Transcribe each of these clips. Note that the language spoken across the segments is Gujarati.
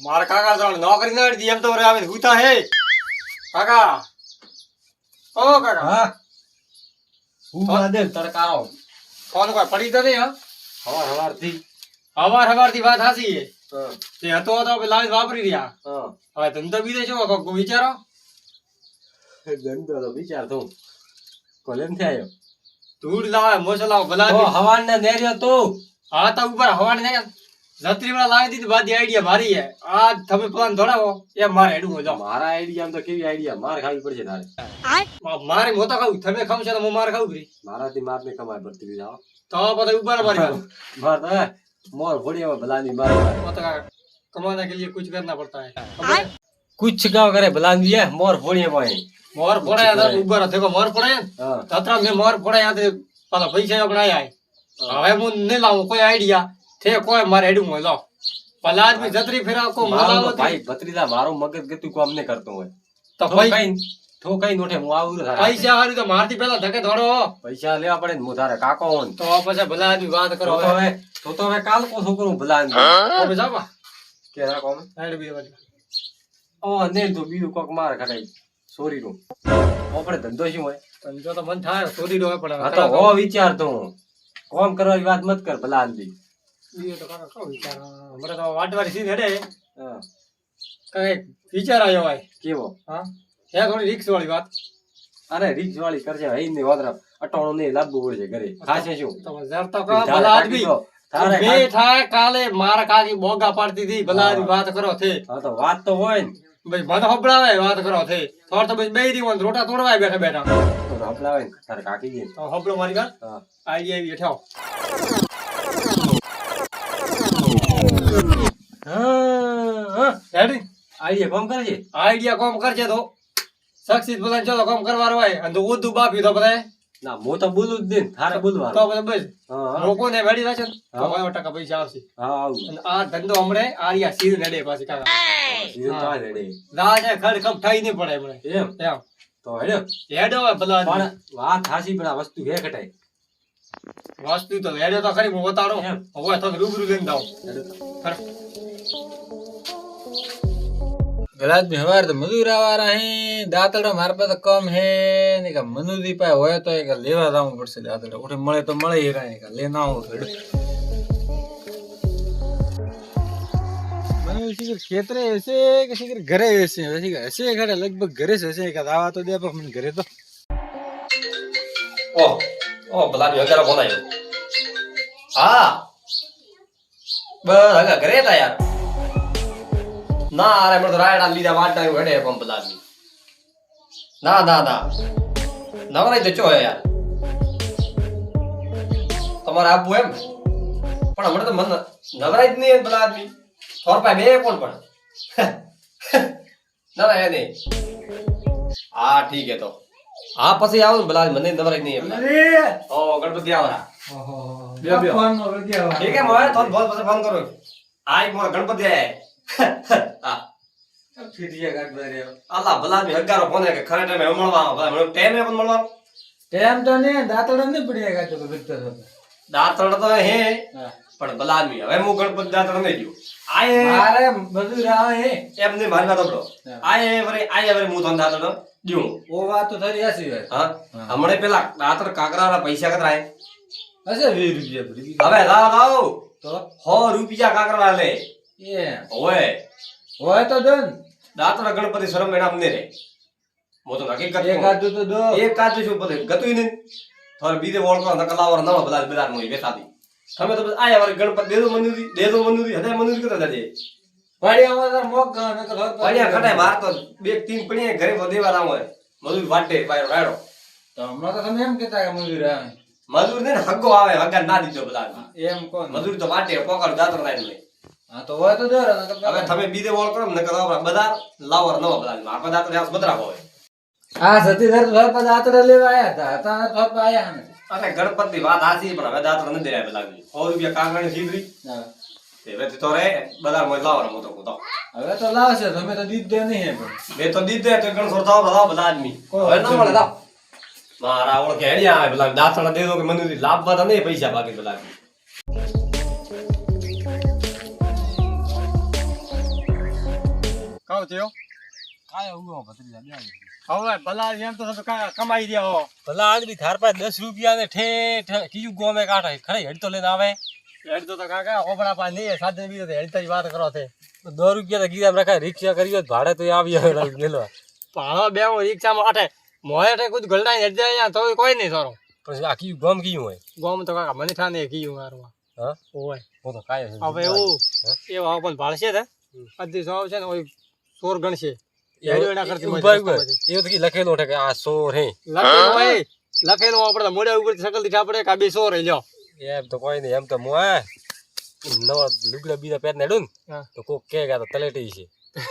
મારા કાકા જાણ નોકરી ના દી એમ તો રે આવે હુતા હે કાકા ઓ કાકા હા હું બાદે તડકારો ફોન કોઈ પડી તો નહીં હા હવાર થી વાત હાસી હે તે હતો તો લાવી વાપરી રહ્યા હવે ધંધો બીજે શું કોઈ વિચારો ધંધો તો વિચાર તો કોલેમ થી આવ્યો ધૂળ લાવે મોસલાવ ભલા હવાન ને નેર્યો તો હા તો ઉપર હવાને ને જત્રી વાળા લાવી દીધી બાદી આઈડિયા મારી હે આ તમે પ્લાન ધોડાવો એ મારે હેડું જો મારા આઈડિયા તો કેવી આઈડિયા માર ખાવી પડશે તારે મારે મોતો ખાવું તમે ખાવ છો તો હું મારે ખાવું કરી મારાથી માર ને કમાય પડતી જાવ તો પછી ઉપર મારી માર મોર ફોડીમાં ભલાની માર मोतो कमाने के लिए कुछ करना पड़ता है कुछ गाँव करे भलानी है मोर फोड़ीમાં मोर फोड़ा था ऊपर देखो मोर फोड़ा हां तत्रा में मोर फोड़ा यहाँ थे पाला पैसा अपनाया है હવે હું નહીં લાવું કોઈ આઈડિયા થે કોઈ મારે હેડું હોય લો પલા આદમી જત્રી ફેરા કો મલાવો ભાઈ ભત્રીજા મારો મગજ ગતું કામ ને કરતો હોય તો ભાઈ થો કઈ નોઠે હું આવું પૈસા હારી તો મારથી પેલા ધકે ધોડો પૈસા લેવા પડે ને હું તારે કાકો હોન તો પછી ભલા આદમી વાત કરો હવે તો હવે કાલ કો છોકરું ભલા હવે જાવા કે રાખો હેડ બી વાત ઓ ને તો બીજું કોક માર ખટાઈ સોરી નું આપણે ધંધો શું હોય ધંધો તો મન થાય સોરી નો પણ હા તો હો વિચાર તો કોમ કરવાની વાત મત કર ભલા આંધી એ તો કાકા કો વિચાર મને તો વાટવારી સીધ હેડે હા કઈ વિચાર આવ્યો હોય કેવો હા હે થોડી રિક્સ વાળી વાત અરે રીક્ષ વાળી કરજે હઈ ને વાદરા અટાણો ને લાવવું પડશે ઘરે ખાશે શું તો જર તો કા ભલા આદમી બે થાય કાલે મારા કાકી બોગા પાડતી હતી ભલા આદમી વાત કરો થે હા તો વાત તો હોય ને ભાઈ મને હબળાવે વાત કરો થે થોડ તો ભાઈ બેરી વન રોટા તોડવાય બેઠા બેઠા તો હપલાવે ને તારે કાકી જી તો હબળો મારી વાત હા આઈડિયા આવી ઠાવ હા રેડી આઈડિયા કોમ કરજે આઈડિયા કોમ કરજે તો સક્સેસ બોલાન ચલો કોમ કરવાનો હોય અને તો ઉદુ બાપી તો બધા ના મો તો બોલું જ દે તારે બોલવાનું તો બધા બસ હા લોકોને વેડી રાખે તો 100% પૈસા આવશે હા આવું અને આ ધંધો હમણે આરિયા સીધ નડે પાછી કાકા સીધું તો રેડી રાજ ખડ કપ થઈ નહીં પડે હમણે એમ એમ તો હેડો હેડો હોય ભલા પણ વાત હાસી પણ આ વસ્તુ હે કટાઈ વસ્તુ તો હેડો તો ખરી હું બતાડો એમ. હવે તો રૂબરૂ લઈને જાઉં गलाज में हमारे तो मजूर आवा रहे हैं दातड़ा हमारे पास कम है नहीं का मजूरी पाए होया तो एक लेवा जाऊं पड़से दातड़ा उठे मळे तो मळे ही रहे का लेना हो थोड़े मैंने किसी के खेतरे ऐसे किसी के घरे ऐसे वैसे का ऐसे खड़े लगभग घरे से ऐसे का दावा तो दे पर मन घरे तो ઓ ભલાની હગારો ફોન આવ્યો હા બસ હગા ઘરે હતા યાર ના અરે મને તો રાયડા લીધા વાટા ઘડે પણ ભલાની ના ના ના નવરાઈ તો ચો યાર તમારે આપવું એમ પણ હમણાં તો મને નવરાઈ જ નહીં ભલા આદમી થોરપા બે કોણ પણ ના એ નહીં હા ઠીક હે તો હા પછી આવો ને ભલા મને નવરાઈ નહીં ઓ ગણપતિ આવરા બે બે ઠીક હે મોય થોડ बहुत પછી ફોન કરો આય મોર ગણપતિ આય હા અલ્લા ભલા મી હગારો ફોન કે ખરે ટાઈમે મળવાનો ભલા મને ટાઈમે પણ મળવાનો टाइम तो नहीं दातड़ा नहीं पड़ेगा तो बिकता था દાતણ તો હે પણ ભલા મી હવે હું ગણપતિ દાતણ નહીં ગયો આય मारे मजूर आवे है એમ નહીં મારી વાત સાંભળો આય વરે હું તને દાતણ દઉં वो बात तो थारी ऐसी है હા હમણે પેલા દાતણ કાકરાવાળા પૈસા કતરા હે ऐसे 20 रुपया पड़ी હવે લાવ तो 100 રૂપિયા કાકરાવાળા લે ये ઓય वो है तो दन દાતણ ગણપતિ શરમ મેણા અમને રે મો તો નક્કી કરી एक आदू तो दो એક કાજ શું બોલે ગતુંય નહીં થોર બીજે ઓળખો ન કલાવર નવા બધા બજાર માં બેસાતી તમે તો આયા વરે ગણપતિ દેદો મનુરી હદે મનુરી કરતા જજે पड़ी हमारा मोक न कर પડ્યા કટાય માર તો બે तीन પડીએ ઘરે તો દેવા રામ હોય મજૂર વાટે પાયો રાડો तो हमरा तो તમે એમ કહેતા કે મજૂર આવે મજૂર ને હગ્ગો આવે હગ્ગા ના દીધો બધા એમ કોણ મજૂર તો વાટે પોકળ દાતર નાઈ લે હા તો હોય તો દો હવે તમે બીજે ઓળખો ને કલાવર બધા લાવર નવા બધા માર દાતર હાસ બદરા હોય આ સતીધર ઘર પર દાતડા લેવા આયા હતા હતા ઘર પર આયા ને અરે ગણપતિ વાત આસી પણ હવે દાતર ન દેરાય બધા 100 રૂપિયા કાગણી સીધરી હવે તો રે બધા માં લાવર મોતો કોતો હવે તો લાવશે તમે તો દીધ દે નહીં હે પણ બે તો દીધે તો ગણ છોડતા બધા આદમી હવે ન મળે દા મારા ઓળખે હેડિયા આવે પેલા દાતણ દે દો કે મનુરી લાભવા તો નહીં પૈસા બાકી પેલા ભાવ થયો કાય ઉગો ભત્રીજા બે હવે ભલા એમ તો તમે કમાઈ દ્યા હો ભલા આદમી થાર પાસે 10 રૂપિયા ને ઠે કીયું ગોમે કાઢે ખરી હેડ તો લઈને આવે હેડ તો કાકા ઓપડા પા નહીં સાધન બીજો હેડતા જ વાત કરો છે 2 રૂપિયા તો ગીરામ રખાય રિક્ષા કર્યો ભાડે તો આવી આવે મેલો પાણો બે રિક્ષામાં આઠે મોય કોઈ ગલડા હેડ જાય તો કોઈ નહીં સારો પછી આ કીયું ગોમ કીયું હોય ગોમ તો કાકા મને થાને કીયું મારવા હા ઓય હું તો કાય હવે એવું એવા પણ ભાળશે ને અધી સૌ છે ને ઓય ચોર ગણશે એડોના કરતી એવું તો કી લખેલો છે કે આ સોર હે લખેલું આપણે મોઢા ઉપર શકલ થી આપણે કા બે સોર લ્યો એમ તો કોઈ નહીં એમ તો મોય નવા લુગડા બીજા પહેર નેડું તો કોક કે તો તલેટી છે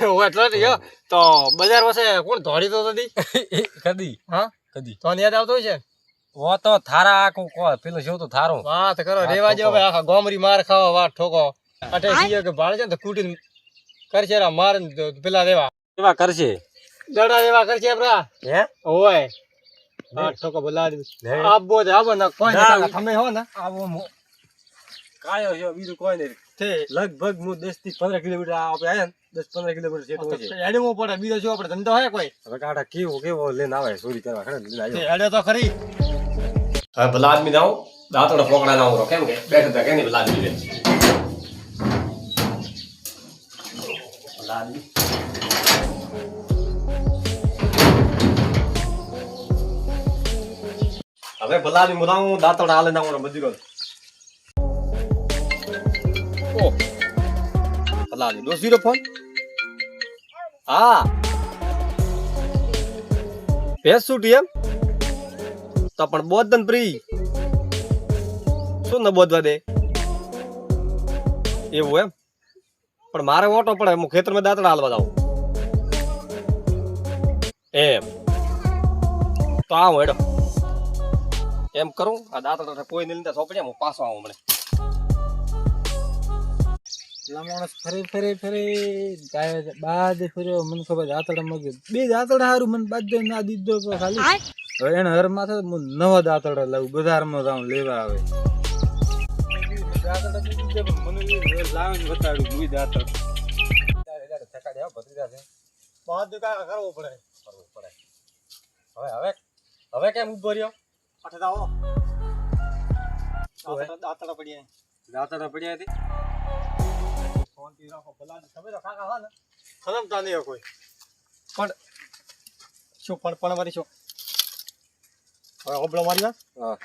ઓય તલેટી હો તો બજાર પાસે કોણ ધોડી તો નથી કદી હા કદી તો યાદ આવતો છે ઓ તો થારા આખું કો પેલો જો તો થારો વાત કરો રેવા જો ભાઈ આખા ગોમરી માર ખાવા વાત ઠોકો અટે કીએ કે ભાળ છે ને કૂટીને કરશે રા માર પેલા રેવા કેવા કરશે દડા રેવા કરશે બરા હે ઓય વાત ઠોકો ભલા આપબો જ આવો ને કોઈ ના તમે હો ને આવો કાયો છે બીજું કોઈ નહીં તે લગભગ હું 10 થી 15 કિલોમીટર આપણે આયા ને 10-15 કિલોમીટર જેટલું છે હેડવું પડે બીજો શું આપણે ધંધો હે કોઈ હવે કાઢા કેવો લઈને આવે ચોરી કરવા ખરે લઈને આવ્યો હેડે તો ખરી હવે ભલા આદમી ના દાંતડો પોકડા ના ઉરો કેમ કે બેઠા હતા કે નહીં ભલા આદમી ભલા આદમી હવે ભલા આદમી મુલાવું દાંતડા હાલે ના ઉરો બધી ગયો ઓ ભલા આદમી દોસ્તીનો ફોન હા ભેસ છૂટી એમ તો પણ બોધન પ્રી શું ન બોધવા દે એવું એમ પણ મારે ઓટો પડે હું ખેતરમાં દાંતડા હાલવા જાઉં એમ તો આવું હેડો એમ કરું આ દાંતડા કોઈ નહીં લીધા સોંપડ્યા હું પાછો આવું મને માણસ ફરે ગાય બાદ ફર્યો મને ખબર દાંતડા મગજ બે દાંતડા હારું મને બાદ ના દીધો તો ખાલી હવે એને હર માથે નવા દાંતડા લાવું બજારમાં જાઉં લેવા આવે દાંતડા દીધે મને લાવીને બતાડ્યું દુઈ દાંતડ થકાડે ભત્રીજા છે બાદ કાકા કરવો પડે હવે કેમ ઉભો રહ્યો અઠે આવો દાંતડા પડ્યા દાંતડા પડ્યા હતી ફોનથી રાખો ભલા તમે તો કાકા હા ને ખલમતા નહીં કોઈ પણ શું પણ મારી શું હવે ઓબળો મારી વાત હા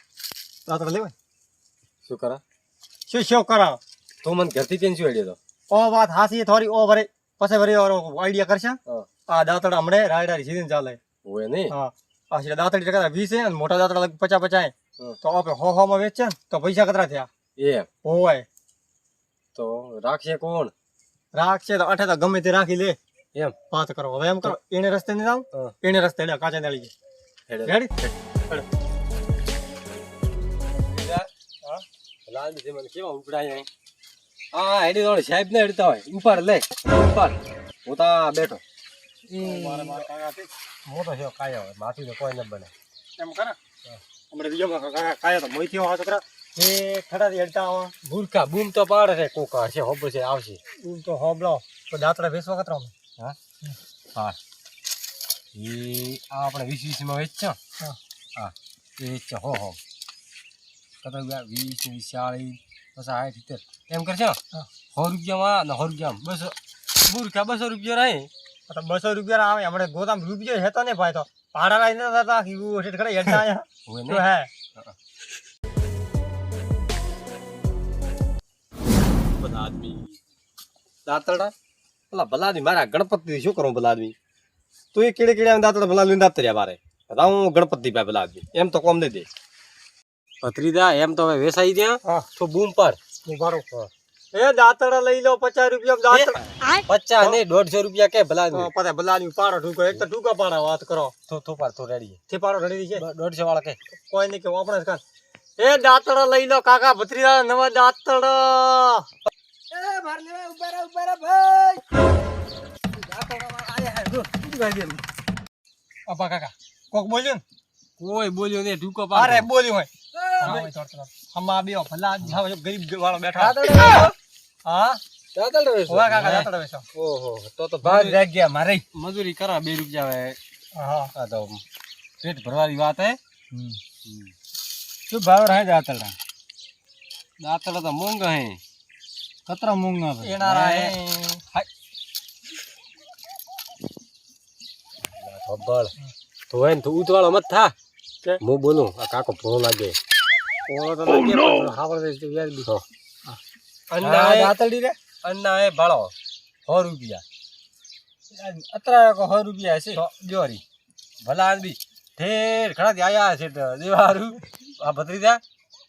દાંતડા લેવાય શું કરા શું કરા તો મને ઘરથી કેમ શું આઈડિયા ઓ વાત હાસી થોડી ઓ ભરે પછી ભરે આઈડિયા કરશે આ દાંતડા હમણે રાયડારી સીઝન ચાલે હોય નહીં હા આ છે દાંતડી ટકા 20 અને મોટા દાંતડા લગ 50 તો આપણે હો માં વેચે ને તો પૈસા કતરા થયા એ હોય તો રાખશે કોણ રાખશે તો અઠે તો ગમે તે રાખી લે એમ વાત કરો હવે એમ કરો એને રસ્તે નહીં જાવ એને રસ્તે લે કાચા નાળી રેડી લાલ છે મને કેવા ઉપડાય અહીં હા હેડી દોડ સાહેબ ને હેડતા હોય ઉપર લે ઉપર હું તા બેઠો મારે કાકા થી મોટો છે કાયો હોય માથી તો કોઈ ન બને એમ કરે હમણે બીજો કાયા તો મોઈ થયો આ છોકરા એ ખડા હેડતા આવા બુરકા બૂમ તો પાડે છે કોકા છે હોબ છે આવશે તું તો હોબળો તો દાંતડા વેચવા કતરા હા હા એ આપણે 20 માં વેચો હા એ વેચો હો કતો 20 40 પછી 60 એમ કરજો 100 રૂપિયામાં ને 100 રૂપિયામાં બસ બુરકા 200 રૂપિયા રહે તો 200 રૂપિયા આવે હમણે ગોદામ રૂપિયો હેતો ને ભાઈ તો ભાડા લઈને હતા કીવું છે ખડા હેડતા આયા હોય તો ને હે ભલા આદમી દાંતડા ભલા ભલા આદમી મારા ગણપતિ શું કરું ભલા આદમી તું એ કેડે દાંતડા ભલા લઈને દાંતર્યા મારે હું ગણપતિ ભાઈ ભલા આદમી એમ તો કોમ નહીં દે ભત્રીજા એમ તો હવે વેસાઈ ત્યાં તો બૂમ પાડ ઉભારો એ દાંતડા લઈ લો 50 રૂપિયા દાંતડા 50 ને 150 રૂપિયા કે ભલા પતા ભલાની પાડો ઠુકો એક તો ઠુકા પાડા વાત કરો તો પાડ તો રેડી થી પાડો રેડી છે 150 વાળા કે કોઈ નહીં કે આપણે કાન એ દાંતડા લઈ લો કાકા ભત્રીજા નવા દાંતડા એ માર લે ઉભા ભાઈ દાંતડા માર આયા હે જો તું ગાઈ દે આપા કાકા કોક બોલ્યો ને કોઈ બોલ્યો ને ઢૂકો પાડ અરે બોલ્યો હોય હમા બેઓ ભલા જાવ ગરીબ વાળો બેઠા હા દાતરડા વેચો? ઓવા કાકા દાતરડા વેચો. ઓહો, તો ભાગ રાખ ગયા મારે. મજૂરી કરા 2 રૂપિયા હવે. હા આ તો પેટ ભરવાની વાત હે. શું ભાવ રહે દાતરડા? દાતરડા તો મોંઘા હે. કતરા મૂંગા એનારા હે. ખબર તો હોય ને તો ઉતવાળો મત થા કે? હું બોલું આ કાકો ભોળો લાગે. ઓળો તો લાગે પણ હાવર દે તો યાર બી. અંડા હે. દાતરડી રે અંડા હે ભાળો 100 રૂપિયા. અત્યારે 100 રૂપિયા છે. તો જોરી ભલા આદમી ઠેર ખડા આયા છે દેવારું આ ભત્રીજા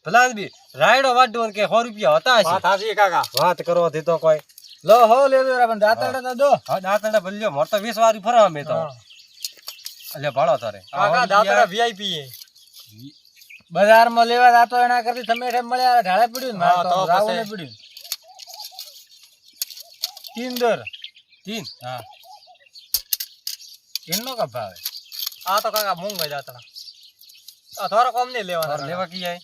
ભલા આદમી રાયડો વાડો કે 100 રૂપિયા હતા છે. વાત હાચી કાકા. વાત કરો તે તો કોઈ લો હો લે લે પણ દાતરડા તો દો. હા દાંતડા ભલ્યો મોર તો 20 વારી ફરવા મે તો હા. એટલે ભાળો તારે કાકા દાતરડા VIP હે. બજારમાં લેવા જાતો એના કરતી તમે ઠેમ મળ્યા ઢાળે પડ્યું ને હા, મારે તો તો રાવલે પછી. પડ્યું. 3 દર. 3 હા એનો કા ભાવે? આ તો કાકા મોંઘા દાતરડા. આ થોડા કમ નહીં લેવાના તાર કાકા. લેવા કી જાય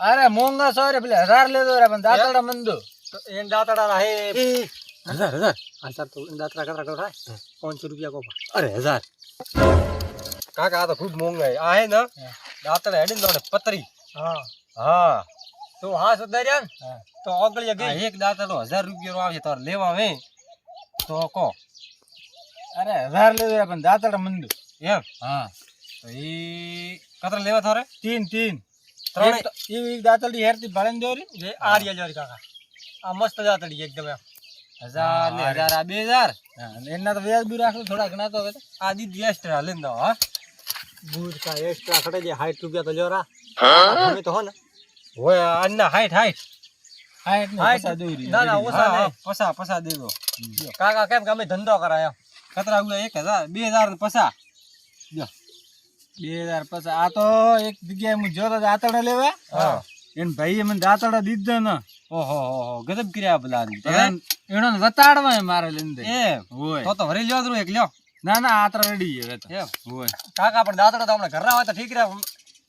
અરે મોંઘા સોરે પેલે 1000 લેતો રે પણ દાતરડા મન દો. તો એન દાતરડા હે 1000 આ તો દાતરડા કતરા કરો થાય 500 રૂપિયા કોપા. અરે 1000 કાકા આ તો ખૂબ મોંઘા હે. આ હે ને દાંતડા હેડી ને પતરી. હા હા તો હા સુધાર્યા ને હા. તો ઓગળી આ ગઈ. એક દાંતડો 1000 રૂપિયાનો આવશે તાર લેવા વે તો કો અરે 1000 લેતો રે પણ દાતરડા મન દો. એમ હા તો ઈ કતરા લેવા થારે 3 ત્રણે એક દાતરડી હેરતી ભાળીને દો રી. જે આ રહ્યા જોરી કાકા. આ મસ્ત દાતરડી એકદમ એમ. 1000 ને 1000 આ 2000 હા અને એના તો વ્યાજ બી રાખો થોડા ઘણા તો હવે તો. આ દી એક્સ્ટ્રા લેન દો હા બૂટ કા એક્સ્ટ્રા ખડે જે 60 રૂપિયા તો લ્યો રા. અમે તો હો ને હોય આના 60 હા એટલે પૈસા દો રી. ના ના ઓછા હા નહીં. પસા દે દો કાકા કેમ કે અમે ધંધો કરાય એમ. કતરા ઉલા 1000 2000 ને પસા 2000 પછી આ તો એક જગ્યાએ હું જોતો દાતરડા લેવા. હા એને ભાઈએ મને દાતરડા દીધો ને ઓહો ગજબ કર્યા ભલા એનો વતાડવા મારે લઈને દે. એમ હોય તો વરી લ્યો એક લ્યો ના ના આ તો રેડી છે તો. એમ હોય કાકા પણ દાતરડા તો હમણાં ઘરના હોય તો ઠીક રહે.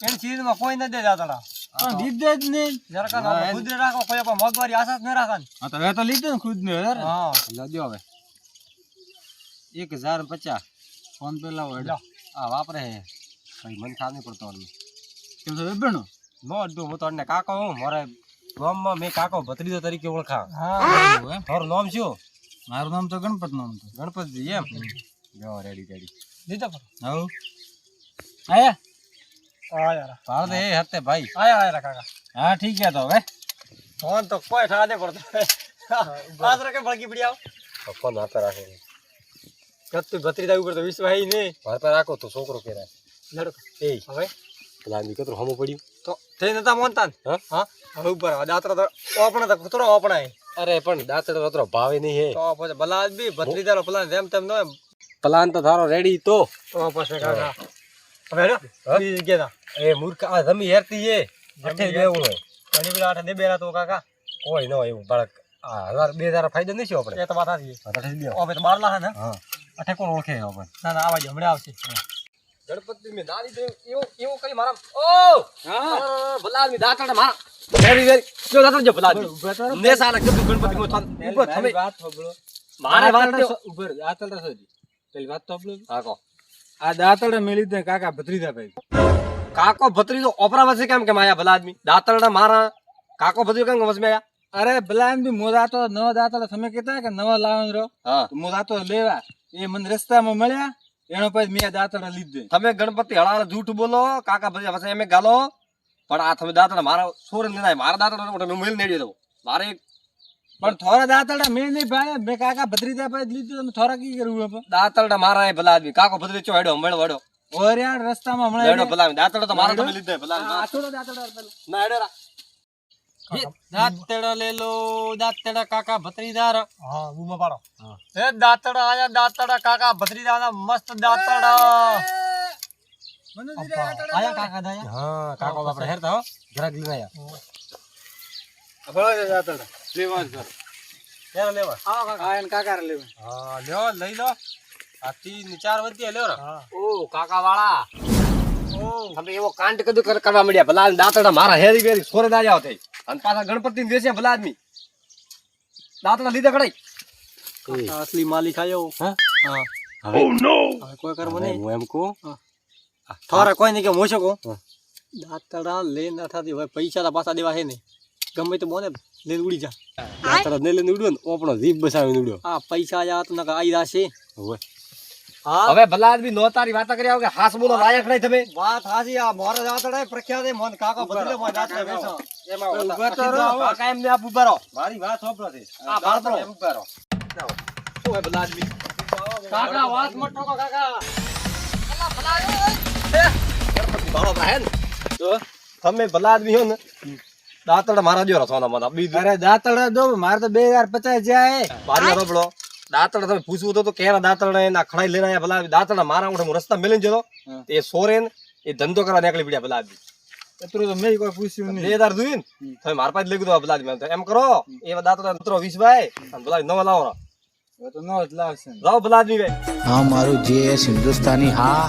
એની સીઝનમાં કોઈ નથી દે દાતરડા. પણ દીધો જ નહીં. જરા કાકા આપણે ખુદ ને રાખો કોઈ પણ મોંઘવારી આશા જ ન રાખવાની. હા તો હવે તો લીધો ને ખુદ ને હા લજો હવે 1050 ફોન પે લાવો લો. હેડો. આ વાપરે હે કઈ મન થાવ નહીં પડતો આનું. કેમ તો વેબણો નો ડો હું તો કાકો હું મારે ગામમાં મેં કાકો ભત્રીજો તરીકે ઓળખા હા તારું નામ શું મારું નામ તો ગણપત નામ તો. ગણપતજી એમ જો રેડી દીધો પણ. હવ આયા હા યાર ભારત એ હતે ભાઈ આયા આયા કાકા. હા ઠીક છે તો હવે ફોન તો કોઈ ઠા દે પડતો. આદરા કે ભળકી પડી આવ. ફોન હાથે રાખો કત્તુ ભત્રીજા ઉપર તો વિશ્વાસ હી નહીં. હાથે રાખો તો છોકરો કેરા લડો એ હવે પેલા કતરું હમું પડ્યું તો તે નતા મોનતા ને. હા હા હવે ઉપર આવે. દાતરા તો ઓપણા તો થોડો ઓપણાય. અરે પણ દાંતડો અતરો ભાવે નહીં હે તો પછી ભલા આદમી ભત્રીજાનો પ્લાન જેમ તેમ ન હોય. પ્લાન તો તારો રેડી તો તો પછી કાકા હવે હેડો બીજી જગ્યા એ મૂર્ખ આ જમી હેરતી એ અઠે બેવું હોય ઘણી પેલા આઠે ને બેરા તો કાકા. કોઈ ન હોય એવું બાળક આ 1000 2000 ફાયદો નહીં છે આપણે એ તો વાત સાચી. અઠે બે હવે તો 12 લાખ ને. હા અઠે કોણ ઓળખે આપણે ના ના આવા જ હમણાં આવશે. ગણપતિ મે દાડી દે એવું કઈ મારા ઓ હા ભલા મી દાંતડા મારા વેરી વેરી જો દાંતડા જો ભલા ને સાલા કદુ ગણપતિ મો થાન ઉપર તમે વાત સાંભળો. મારે વાત તો ઉપર દાતરડા સોજી પેલી વાત તો સાંભળો. હા કો આ દાતરડા મેલી દે કાકા ભત્રીજા ભાઈ. કાકો ભત્રીજો ઓપરા વસે કેમ કે માયા ભલા આદમી દાંતડા મારા કાકો ભત્રીજો કેમ કે વસમે આયા અરે બલાન બી મોદા તો નવા દાતરડા તમે કહેતા કે નવા લાવવાનો રહો હા મોદા તો લેવા એ મને રસ્તામાં મળ્યા એનો પછી મેં દાતરડા લીધે. તમે ગણપતિ હળાળ જૂઠ બોલો કાકા ભત્રીજા વસે એમે ગાલો પણ આ તમે દાંતડા મારા સોરે ને ના મારા દાંતડા મોટો મેં મેલ નેડી દો મારે પણ થોડા દાતરડા મેં નહીં ભાઈ મેં કાકા ભત્રીજા ભાઈ લીધું તમે થોડા કી કરવું આપણે દાંતડા મારા ભલા આદમી કાકો ભત્રીજો હેડો હમણ વડો ઓરિયાડ રસ્તામાં હેડો મળ્યા ભલા આદમી દાંતડા તો મારા તમે લીધે ભલા આદમી. આ થોડા દાતરડા પેલા. ના હેડો રા દાંતડા લે લો દાંતડા કાકા ભત્રીજાર હા બૂમા પાડો. એ દાતડા આયા દાતડા કાકા ભત્રીજાના મસ્ત દાતડા. મને આયા કાકા દાયા. હા કાકો આપણે હેરતા હો જરાક લઈને આયા ભળો દાતરડા લેવા જ કર. ક્યારે લેવા આવો કાકા. આ એને કાકા લેવા. હા લ્યો લઈ લો આ 3 4 વધ્યા લ્યો રે હા. ઓ કાકા વાળા ઓ તમે એવો કાંડ કદું કરવા મળ્યા ભલા આદમી દાંતડા મારા હેરી વેરી સોરે દાયા થઈ અને પાછા ગણપતિ ને દેશે ભલા આદમી દાંતડા લીધે કડાઈ કાકા અસલી માલિક આયો હા? હા હવે હવે કોઈ કર મને હું એમ કહું થોડા કોઈ નહીં કે મોશો કો હા. દાંતડા લઈ ના થતી હોય પૈસા તો પાછા દેવા હે નહીં ગમે તો બોને લઈને ઉડી જા દાંતડા નહીં લઈને ઉડ્યો ને આપણો જીભ બસાવીને ઉડ્યો આ પૈસા આયા તો નકા આઈ રાશે હવે હા હવે ભલા આદમી નો તારી વાતા કરી આવો કે હાસ બોલો લાયક નહીં તમે વાત હાજી આ મોરે દાંતડા પ્રખ્યાત હે મોન કાકા બદલે મોય દાંતડા બેસો ઉભા તો રહો. કાકા એમને આપ ઉભા રહો. મારી વાત સાંભળો છે આ બાળ પડો. એમ ઉભા રહો. શું હે ભલા આદમી કાકા વાત મત ઠોકો કાકા ગણપતિ બાળો હે ને તો તમે ભલા આદમી હો ને દાંતડા મારા જો રસવાના મને બીજું અરે દાંતડા દો મારે તો 2050 જાય મારી રોબળો દાંતડા તમે પૂછવું તો કેરા દાંતડા એના ખડાઈ લઈને આયા ભલા આદમી. દાંતડા મારા ઉઠે હું રસ્તા મેલીને જતો એ સોરેન એ ધંધો કરવા નીકળી પડ્યા ભલા આદમી. એટલું તો મેં કોઈ પૂછ્યું નહીં 2000 જોઈને તમે મારા પાસે લઈ ગયું ભલા આદમી. એમ કરો એવા દાંતડા મિત્રો 20 ભાઈ અને ભલા આદમી નવા લાવો તો નો જ લાવશે લાવો ભલા આદમી ભાઈ हाँ मारू जेएस हिंदुस्तानी हाँ